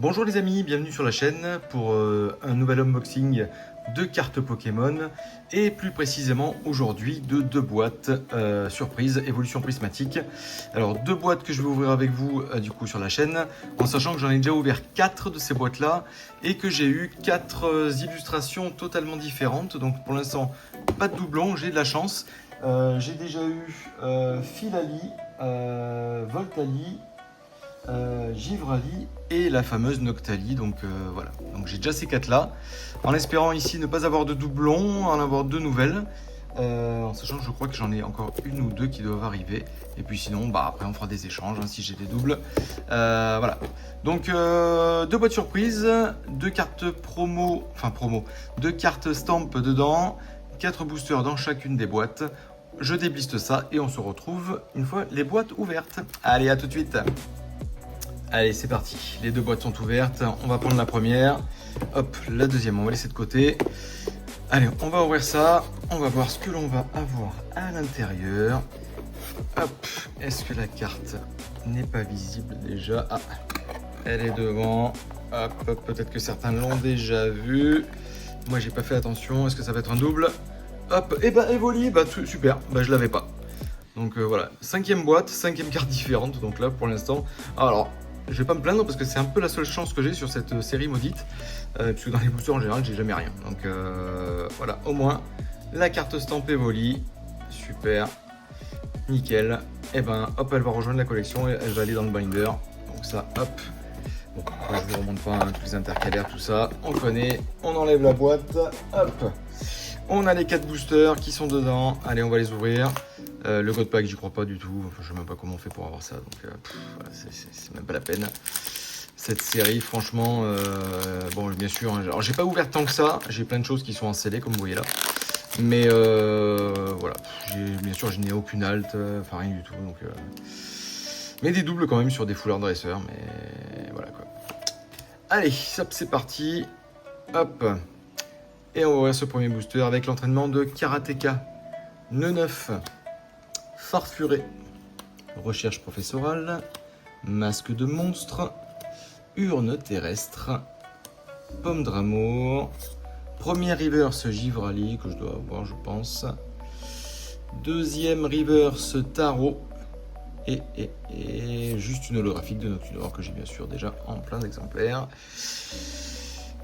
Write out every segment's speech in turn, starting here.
Bonjour les amis, bienvenue sur la chaîne pour un nouvel unboxing de cartes Pokémon et plus précisément aujourd'hui de deux boîtes surprise évolution prismatique. Alors deux boîtes que je vais ouvrir avec vous du coup sur la chaîne en sachant que j'en ai déjà ouvert 4 de ces boîtes là et que j'ai eu 4 illustrations totalement différentes. Donc pour l'instant pas de doublon, j'ai de la chance. J'ai déjà eu Philali, Voltali, Givrali et la fameuse Noctali, donc voilà, donc j'ai déjà ces 4 là en espérant ici ne pas avoir de doublons, en avoir 2 nouvelles en sachant que je crois que j'en ai encore une ou deux qui doivent arriver et puis sinon bah après on fera des échanges hein, si j'ai des doubles voilà, donc 2 boîtes surprises, 2 cartes promo, enfin promo, 2 cartes stamp dedans, 4 boosters dans chacune des boîtes. Je débliste ça et on se retrouve une fois les boîtes ouvertes. Allez, à tout de suite. Allez, c'est parti. Les 2 boîtes sont ouvertes. On va prendre la première. Hop, la deuxième, on va laisser de côté. Allez, on va ouvrir ça. On va voir ce que l'on va avoir à l'intérieur. Hop, est-ce que la carte n'est pas visible déjà? Ah, elle est devant. Hop, hop, peut-être que certains l'ont déjà vu. Moi, j'ai pas fait attention. Est-ce que ça va être un double? Hop, et bah, Evoli, bah, super. Bah, je l'avais pas. Donc voilà, 5e boîte, 5e carte différente. Donc là, pour l'instant, alors... je vais pas me plaindre parce que c'est un peu la seule chance que j'ai sur cette série maudite puisque dans les boosters en général j'ai jamais rien, donc voilà, au moins la carte stamp Evoli, super, nickel. Et ben hop, elle va rejoindre la collection et elle va aller dans le binder, donc ça hop, bon après, je vous remonte pas hein, tous les intercalaires, tout ça on connaît. On enlève la boîte, hop, on a les 4 boosters qui sont dedans. Allez, on va les ouvrir. Le code pack, j'y crois pas du tout. Enfin, je sais même pas comment on fait pour avoir ça. Donc, voilà, c'est même pas la peine. Cette série, franchement, bon, bien sûr. Hein, alors, j'ai pas ouvert tant que ça. J'ai plein de choses qui sont en scellé, comme vous voyez là. Mais voilà, bien sûr, je n'ai aucune halte, enfin rien du tout. Donc, mais des doubles quand même sur des foulards dresseurs. Mais voilà quoi. Allez, hop, c'est parti. Hop. Et on va ouvrir ce premier booster avec l'entraînement de Karateka. Nœud 9. Farfuré, recherche professorale, masque de monstre, urne terrestre, pomme d'amour, premier reverse Givrali que je dois avoir je pense, deuxième reverse tarot et juste une holographique de Noctunor que j'ai bien sûr déjà en plein d'exemplaires.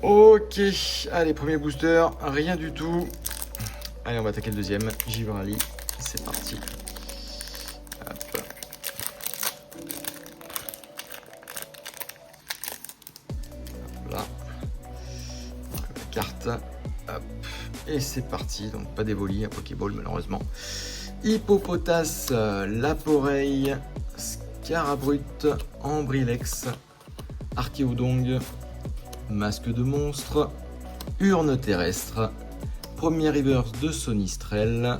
Ok, allez, premier booster, rien du tout. Allez, on va attaquer le deuxième, Givrali, c'est parti. Hop. Là, la carte, hop, et c'est parti. Donc pas d'Evoli, un Pokéball malheureusement. Hippopotas, Laporeille, Scarabrute, Ambrilex, Archéodong, masque de monstre, urne terrestre, premier reverse de Sonistrel,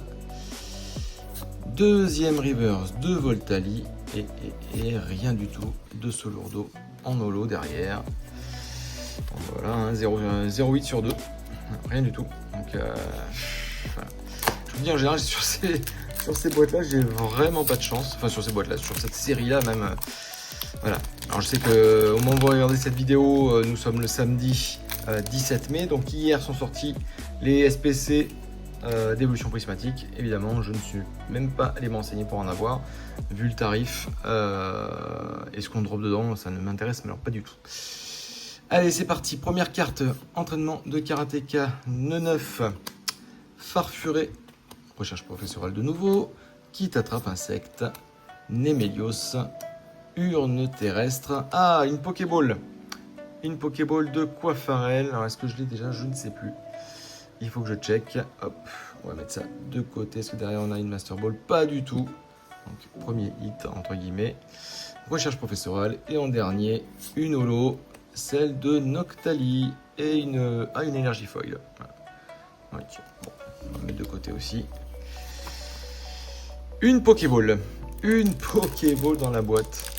deuxième reverse de Voltali et rien du tout de Solourdo en holo derrière. Donc voilà, hein, 0,8 sur 2, rien du tout. Donc voilà. Je vous dis en général sur ces boîtes là j'ai vraiment pas de chance. Enfin sur ces boîtes là, sur cette série là même. Voilà. Alors je sais que au moment où vous regardez cette vidéo, nous sommes le samedi 17 mai. Donc hier sont sortis les SPC d'évolution prismatique. Évidemment je ne suis même pas allé m'enseigner pour en avoir vu le tarif et ce qu'on drop dedans, ça ne m'intéresse mais alors pas du tout. Allez, c'est parti, première carte, entraînement de Karateka, Nœud 9, Farfuré, recherche professorale de nouveau, qui t'attrape insecte, Némélios, urne terrestre, ah, une Pokéball de Quafarel. Alors est-ce que je l'ai déjà? Je ne sais plus. Il faut que je check. Hop, on va mettre ça de côté. Est-ce que derrière on a une Master Ball? Pas du tout. Donc premier hit entre guillemets. Recherche professorale. Et en dernier, une holo, celle de Noctali. Et une énergie foil. Voilà. Okay. Bon, on va mettre de côté aussi. Une Pokéball. Une Pokéball dans la boîte.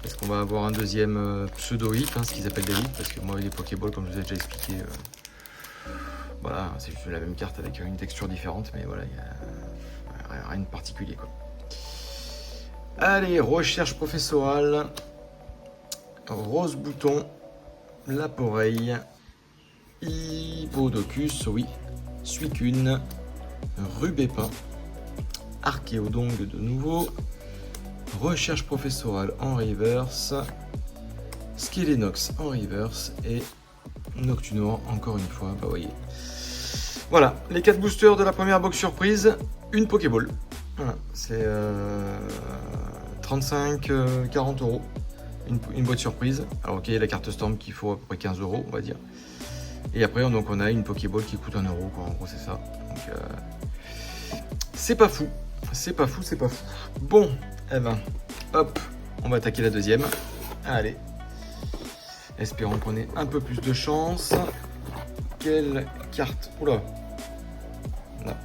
Est-ce qu'on va avoir un deuxième pseudo-hit, hein, ce qu'ils appellent des hits, parce que moi les Pokéballs, comme je vous ai déjà expliqué, voilà, c'est juste la même carte avec une texture différente, mais voilà, il n'y a rien de particulier quoi. Allez, recherche professorale, Rose Bouton, Laporeille, Hippodocus, oui, Suicune, Rubépin, Archéodongue de nouveau, Recherche professorale en reverse, Skellenox en reverse et Noctunor encore une fois, bah voyez. Voilà, les 4 boosters de la première box surprise, une Pokéball. Voilà, c'est 35-40 euros, une boîte surprise. Alors ok, la carte Storm qui faut à peu près 15 euros, on va dire. Et après, donc, on a une Pokéball qui coûte 1 euro, quoi. En gros, c'est ça. Donc, c'est pas fou. C'est pas fou, c'est pas fou. Bon, eh ben, hop, on va attaquer la deuxième. Allez. Espérons qu'on ait un peu plus de chance. Quelle carte? Oula. Là,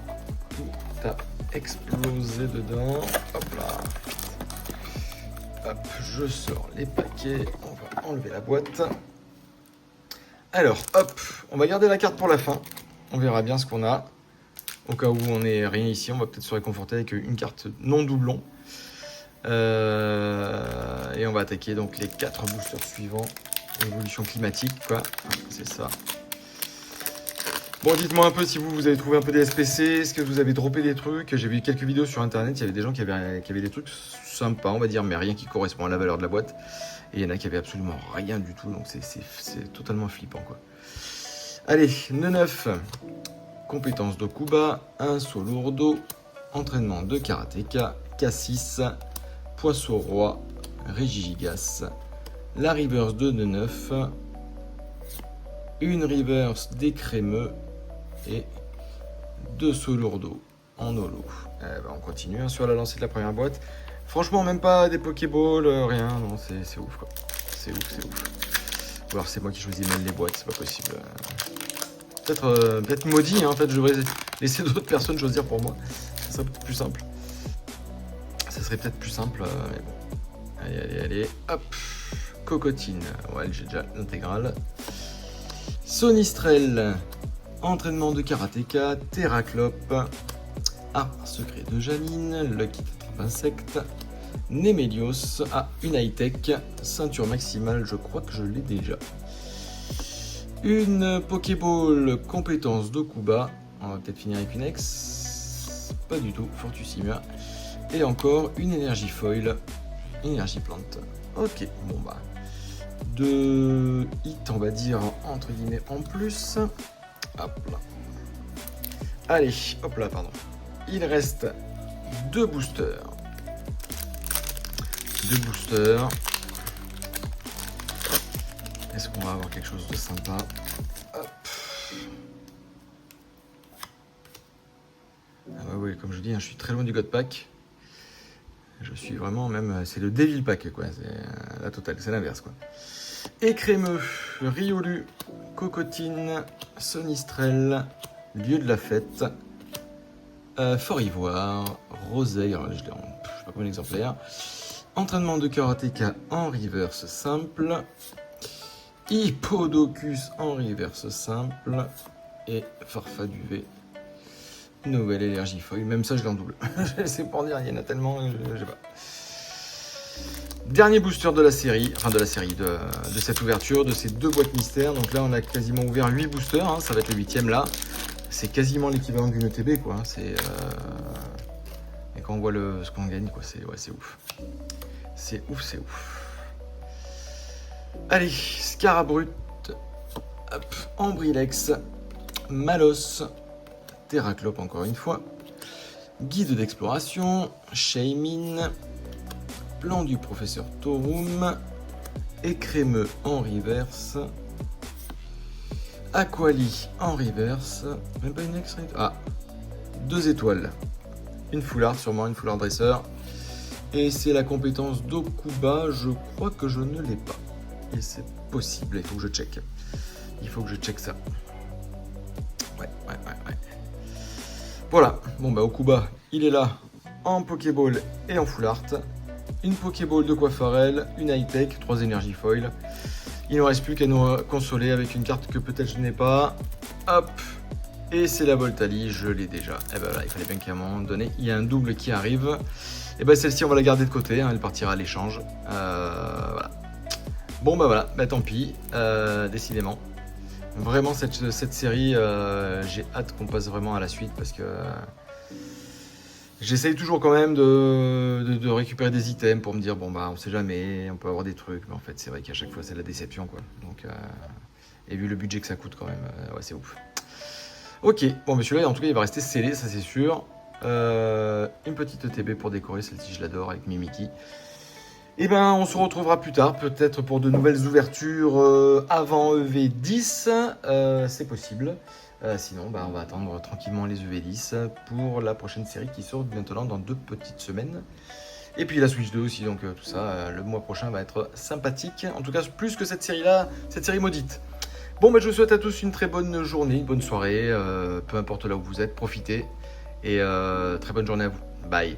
tout a explosé dedans. Hop là. Hop, je sors les paquets. On va enlever la boîte. Alors, hop, on va garder la carte pour la fin. On verra bien ce qu'on a. Au cas où on n'est rien ici, on va peut-être se réconforter avec une carte non doublon. Et on va attaquer donc les 4 boosters suivants. Évolution climatique, quoi. C'est ça. Bon, dites-moi un peu si vous avez trouvé un peu des SPC. Est-ce que vous avez droppé des trucs? J'ai vu quelques vidéos sur internet. Il y avait des gens qui avaient des trucs sympas, on va dire, mais rien qui correspond à la valeur de la boîte. Et il y en a qui avaient absolument rien du tout. Donc c'est totalement flippant, quoi. Allez, nœud 9. Compétence d'Okuba, un saut lourdeau, entraînement de karatéka, Cassis, Poisson Roi, Régigigas, la reverse de nœud 9, une reverse d'écrémeux et 2 sauts lourdeaux en holo. On continue hein, sur la lancée de la première boîte. Franchement, même pas des Pokéballs, rien, non, c'est ouf quoi. C'est ouf. Ou alors c'est moi qui choisis mal les boîtes, c'est pas possible. Peut-être maudit, hein, en fait, je devrais laisser d'autres personnes choisir pour moi. Ça serait peut-être plus simple. Ça serait peut-être plus simple, mais bon. Allez, hop. Cocotine, ouais, j'ai déjà l'intégrale. Sonistrel, entraînement de karatéka, Terraclope, secret de Janine, Lucky Trap Insecte, Némélios, une high-tech, ceinture maximale, je crois que je l'ai déjà. Une Pokéball, compétence d'Okuba, on va peut-être finir avec une ex, pas du tout, Fortusima, et encore une énergie foil, énergie plante. Ok, bon bah, 2 hits, on va dire, entre guillemets, en plus. Hop là. Allez, hop là, pardon. Il reste 2 boosters. 2 boosters. Est-ce qu'on va avoir quelque chose de sympa? Hop. Ah bah oui, comme je dis, hein, je suis très loin du God Pack. Je suis vraiment même... C'est le Devil Pack, quoi. C'est la totale, c'est l'inverse, quoi. Écrémeux, Riolu, Cocotine, Sonistrel, Lieu de la fête, Fort Ivoire, Roseille, alors là, je sais pas combien d'exemplaires, entraînement de karatéka en reverse simple, Hippodocus en reverse simple, et Farfaduvé, nouvelle énergie foil, même ça je l'ai en double. Je sais pas en dire, il y en a tellement, je sais pas. Dernier booster de la série, de cette ouverture, de ces 2 boîtes mystères. Donc là, on a quasiment ouvert 8 boosters, hein, ça va être le 8ème là. C'est quasiment l'équivalent d'une ETB, quoi. Et quand on voit ce qu'on gagne, quoi, c'est ouf. C'est ouf. Allez, Scarabrut, hop, Ambrilex, Malos, Terraclope encore une fois, Guide d'exploration, Shaymin, Plan du professeur Torum, Écrémeux en reverse, Aquali en reverse, même pas une extra. 2 étoiles, une foulard, sûrement une foulard dresseur, et c'est la compétence d'Okuba, je crois que je ne l'ai pas, et c'est possible, il faut que je check. Ça. Ouais. Voilà, bon bah Okuba, il est là en Pokéball et en Full Art. Une Pokéball de Coiffarel, une high-tech, 3 énergies foil. Il ne reste plus qu'à nous consoler avec une carte que peut-être je n'ai pas. Hop, et c'est la Voltali, je l'ai déjà. Et ben voilà, il fallait bien qu'à un moment donné, il y a un double qui arrive. Et ben celle-ci, on va la garder de côté, hein, elle partira à l'échange. Voilà. Bon bah voilà, bah tant pis, décidément. Vraiment cette série, j'ai hâte qu'on passe vraiment à la suite parce que j'essaye toujours quand même de récupérer des items pour me dire bon bah on sait jamais, on peut avoir des trucs, mais en fait c'est vrai qu'à chaque fois c'est la déception quoi. Donc et vu le budget que ça coûte quand même, ouais c'est ouf. Ok, bon mais celui-là en tout cas il va rester scellé, ça c'est sûr. Une petite ETB pour décorer, celle-ci je l'adore avec Mimiki. Et ben on se retrouvera plus tard, peut-être pour de nouvelles ouvertures avant EV10, c'est possible. Sinon, bah, on va attendre tranquillement les EV10 pour la prochaine série qui sort maintenant dans 2 petites semaines. Et puis la Switch 2 aussi, donc tout ça, le mois prochain va être sympathique. En tout cas, plus que cette série-là, cette série maudite. Bon, bah, je vous souhaite à tous une très bonne journée, une bonne soirée, peu importe là où vous êtes, profitez. Et très bonne journée à vous. Bye.